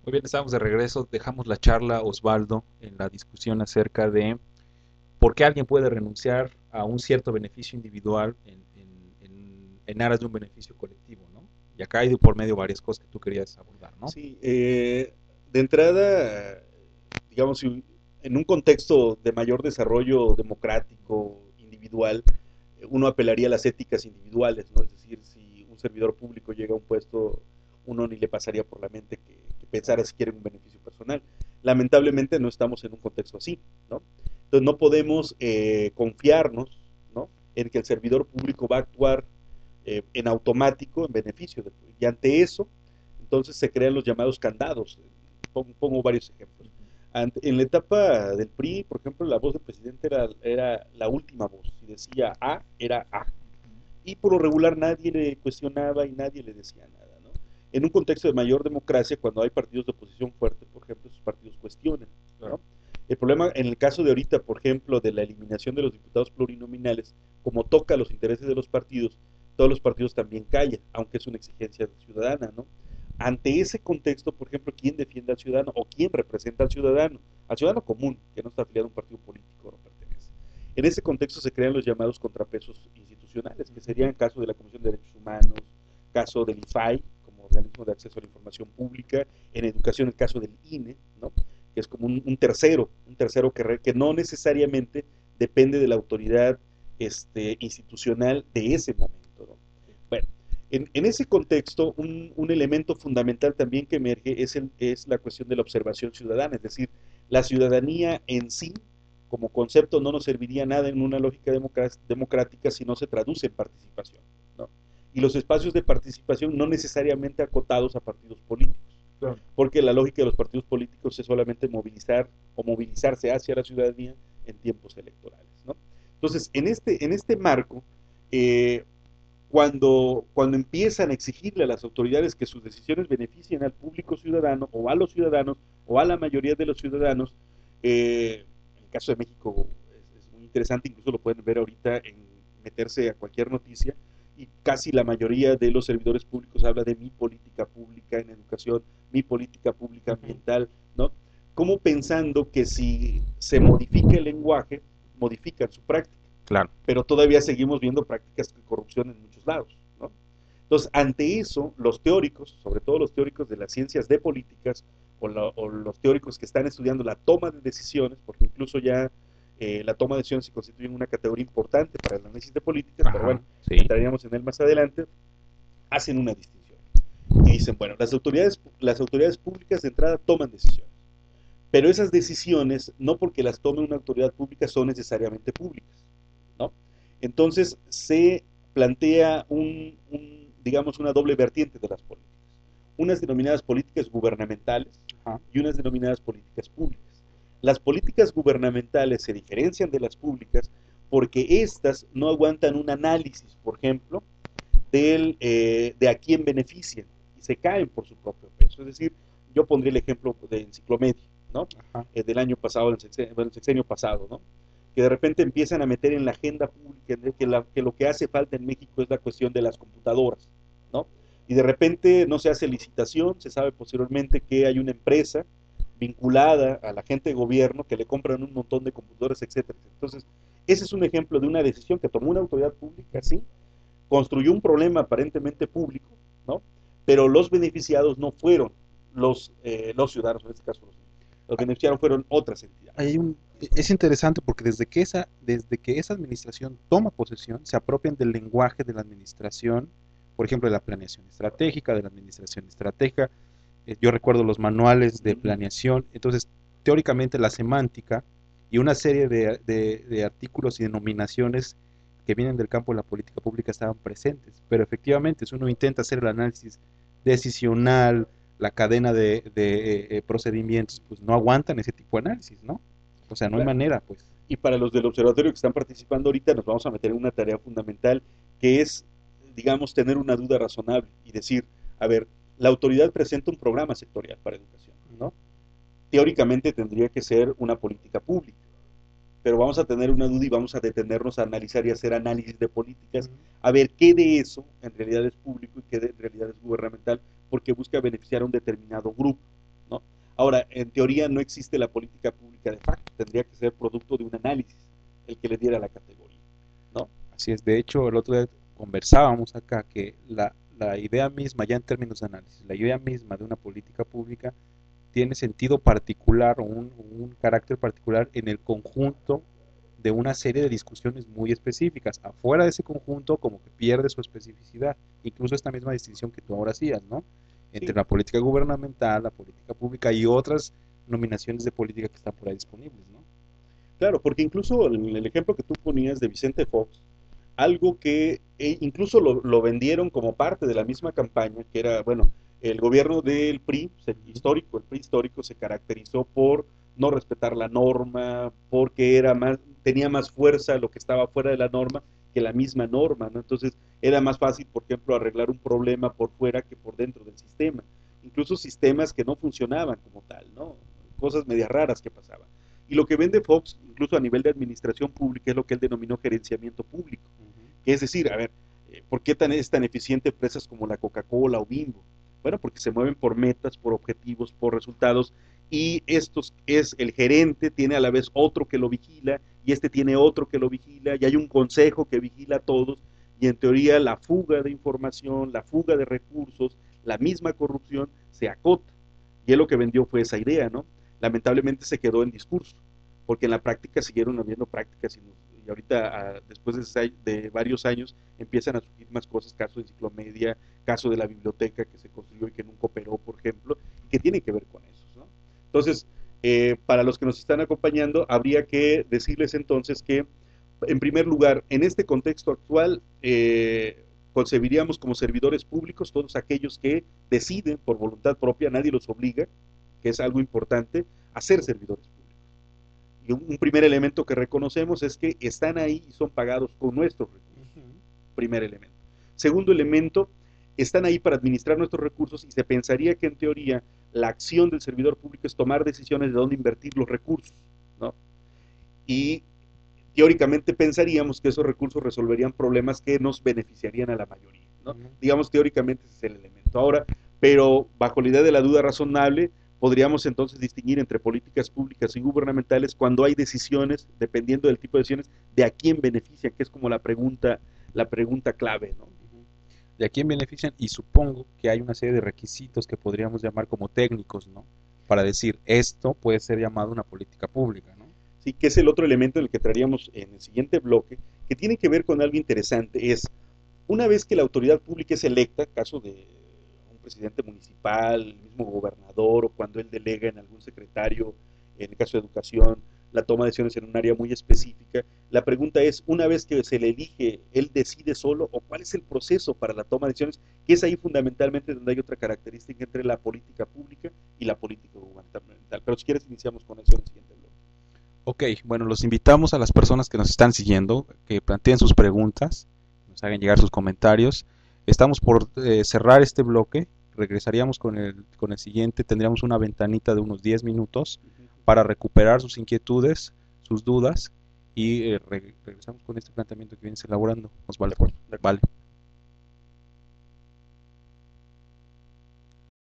Muy bien, estamos de regreso. Dejamos la charla, Osvaldo, en la discusión acerca de por qué alguien puede renunciar a un cierto beneficio individual en aras de un beneficio colectivo, ¿no? Y acá hay de por medio varias cosas que tú querías abordar, ¿no? Sí, de entrada, digamos, en un contexto de mayor desarrollo democrático, individual, uno apelaría a las éticas individuales, ¿no? Es decir, si un servidor público llega a un puesto, uno ni le pasaría por la mente que pensara si quiere un beneficio personal. Lamentablemente no estamos en un contexto así, ¿no? Entonces no podemos confiarnos, ¿no?, en que el servidor público va a actuar en automático en beneficio de, y ante eso entonces se crean los llamados candados. Pongo varios ejemplos. En la etapa del PRI, por ejemplo, la voz del presidente era la última voz. Si decía A, era A. Y por lo regular nadie le cuestionaba y nadie le decía nada, ¿no? En un contexto de mayor democracia, cuando hay partidos de oposición fuerte, por ejemplo, esos partidos cuestionan, ¿no? El problema en el caso de ahorita, por ejemplo, de la eliminación de los diputados plurinominales, como toca los intereses de los partidos, todos los partidos también callan, aunque es una exigencia ciudadana, ¿no? Ante ese contexto, por ejemplo, ¿quién defiende al ciudadano o quién representa al ciudadano? Al ciudadano común, que no está afiliado a un partido político, no pertenece. En ese contexto se crean los llamados contrapesos institucionales, que serían caso de la Comisión de Derechos Humanos, caso del IFAI, como organismo de acceso a la información pública, en educación el caso del INE, ¿no?, que es como un tercero que no necesariamente depende de la autoridad institucional de ese momento, ¿no? Bueno, en ese contexto, un elemento fundamental también que emerge es la cuestión de la observación ciudadana, es decir, la ciudadanía en sí, como concepto, no nos serviría nada en una lógica democrática si no se traduce en participación, ¿no? Y los espacios de participación no necesariamente acotados a partidos políticos, claro, porque la lógica de los partidos políticos es solamente movilizar o movilizarse hacia la ciudadanía en tiempos electorales, ¿no? Entonces, en este marco, eh, cuando empiezan a exigirle a las autoridades que sus decisiones beneficien al público ciudadano o a los ciudadanos o a la mayoría de los ciudadanos, en el caso de México es muy interesante, incluso lo pueden ver ahorita en meterse a cualquier noticia, y casi la mayoría de los servidores públicos habla de mi política pública en educación, mi política pública ambiental, ¿no? Como pensando que si se modifica el lenguaje, modifican su práctica, Claro. pero todavía seguimos viendo prácticas de corrupción en muchos lados, ¿no? Entonces, ante eso, los teóricos, sobre todo los teóricos de las ciencias de políticas, o los teóricos que están estudiando la toma de decisiones, porque incluso ya la toma de decisiones se constituye en una categoría importante para el análisis de políticas, pero bueno, Sí. entraríamos en él más adelante, hacen una distinción. Y dicen, bueno, las autoridades públicas de entrada toman decisiones, pero esas decisiones, no porque las tome una autoridad pública, son necesariamente públicas, ¿no? Entonces se plantea digamos, una doble vertiente de las políticas. Unas denominadas políticas gubernamentales, ajá, y unas denominadas políticas públicas. Las políticas gubernamentales se diferencian de las públicas porque estas no aguantan un análisis, por ejemplo, de a quién benefician, y se caen por su propio peso. Es decir, yo pondría el ejemplo de Enciclomedia, ¿no? Del año pasado, el sexenio pasado, ¿no?, que de repente empiezan a meter en la agenda pública que lo que hace falta en México es la cuestión de las computadoras, ¿no? Y de repente no se hace licitación, se sabe posteriormente que hay una empresa vinculada a la gente de gobierno que le compran un montón de computadoras, etcétera. Entonces, ese es un ejemplo de una decisión que tomó una autoridad pública, sí, construyó un problema aparentemente público, ¿no? Pero los beneficiados no fueron los ciudadanos, en este caso los beneficiados fueron otras entidades. Es interesante porque desde que esa administración toma posesión, se apropian del lenguaje de la administración, por ejemplo, de la planeación estratégica, de la administración estratégica. Yo recuerdo los manuales de planeación, entonces teóricamente la semántica y una serie de artículos y denominaciones que vienen del campo de la política pública estaban presentes, pero efectivamente si uno intenta hacer el análisis decisional, la cadena de procedimientos, pues no aguantan ese tipo de análisis, ¿no? O sea, no hay manera, pues. Y para los del observatorio que están participando ahorita, nos vamos a meter en una tarea fundamental que es, digamos, tener una duda razonable y decir, a ver, la autoridad presenta un programa sectorial para educación, ¿no? Teóricamente tendría que ser una política pública, pero vamos a tener una duda y vamos a detenernos a analizar y hacer análisis de políticas, a ver qué de eso en realidad es público y qué en realidad es gubernamental, porque busca beneficiar a un determinado grupo, ¿no? Ahora, en teoría no existe la política pública de facto, tendría que ser producto de un análisis el que le diera la categoría, ¿no? Así es, de hecho, el otro día conversábamos acá que la idea misma, ya en términos de análisis, la idea misma de una política pública tiene sentido particular o un carácter particular en el conjunto de una serie de discusiones muy específicas. Afuera de ese conjunto como que pierde su especificidad. Incluso esta misma distinción que tú ahora hacías, ¿no? Entre Sí, la política gubernamental, la política pública y otras nominaciones de política que están por ahí disponibles, ¿no? claro, porque incluso el ejemplo que tú ponías de Vicente Fox, algo que incluso lo vendieron como parte de la misma campaña, que era, bueno, el gobierno del PRI histórico, el PRI histórico se caracterizó por no respetar la norma, porque tenía más fuerza lo que estaba fuera de la norma que la misma norma, ¿no? Entonces era más fácil, por ejemplo, arreglar un problema por fuera que por dentro del sistema. Incluso sistemas que no funcionaban como tal, ¿no? Cosas medias raras que pasaban. Y lo que vende Fox, incluso a nivel de administración pública, es lo que él denominó gerenciamiento público. Que es decir, a ver, ¿por qué es tan eficiente empresas como la Coca-Cola o Bimbo? Bueno, porque se mueven por metas, por objetivos, por resultados, y estos es el gerente, tiene a la vez otro que lo vigila, y este tiene otro que lo vigila, y hay un consejo que vigila a todos, y en teoría la fuga de información, la fuga de recursos, la misma corrupción se acota. Y él lo que vendió fue esa idea, ¿no? Lamentablemente se quedó en discurso, porque en la práctica siguieron habiendo prácticas y ahorita, después de varios años, empiezan a surgir más cosas, caso de enciclomedia, caso de la biblioteca que se construyó y que nunca operó, por ejemplo, que tienen que ver con eso, ¿no? Entonces, para los que nos están acompañando, habría que decirles entonces que, en primer lugar, en este contexto actual, concebiríamos como servidores públicos todos aquellos que deciden por voluntad propia, nadie los obliga, que es algo importante, a ser servidores públicos. Y un primer elemento que reconocemos es que están ahí y son pagados con nuestros recursos. Primer elemento. Segundo elemento, están ahí para administrar nuestros recursos y se pensaría que en teoría la acción del servidor público es tomar decisiones de dónde invertir los recursos, ¿no? Y teóricamente pensaríamos que esos recursos resolverían problemas que nos beneficiarían a la mayoría, ¿no? Digamos, teóricamente ese es el elemento. Ahora, pero bajo la idea de la duda razonable, podríamos entonces distinguir entre políticas públicas y gubernamentales cuando hay decisiones, dependiendo del tipo de decisiones, de a quién benefician, que es como la pregunta clave, ¿no? De a quién benefician, y supongo que hay una serie de requisitos que podríamos llamar como técnicos, ¿no? Para decir, esto puede ser llamado una política pública, ¿no? Sí, que es el otro elemento en el que traeríamos en el siguiente bloque, que tiene que ver con algo interesante, es una vez que la autoridad pública es electa, caso de un presidente municipal, el mismo gobernador, o cuando él delega en algún secretario, en el caso de educación, la toma de decisiones en un área muy específica, la pregunta es, una vez que se le elige, ¿él decide solo o cuál es el proceso para la toma de decisiones? Que es ahí fundamentalmente donde hay otra característica entre la política pública y la política gubernamental. Pero si quieres iniciamos con eso en el siguiente bloque. Ok, bueno, los invitamos a las personas que nos están siguiendo, que planteen sus preguntas, nos hagan llegar sus comentarios. Estamos por cerrar este bloque, regresaríamos con el siguiente, tendríamos una ventanita de unos 10 minutos para recuperar sus inquietudes, sus dudas, y regresamos con este planteamiento que vienes elaborando. Osvaldo. De acuerdo. Vale.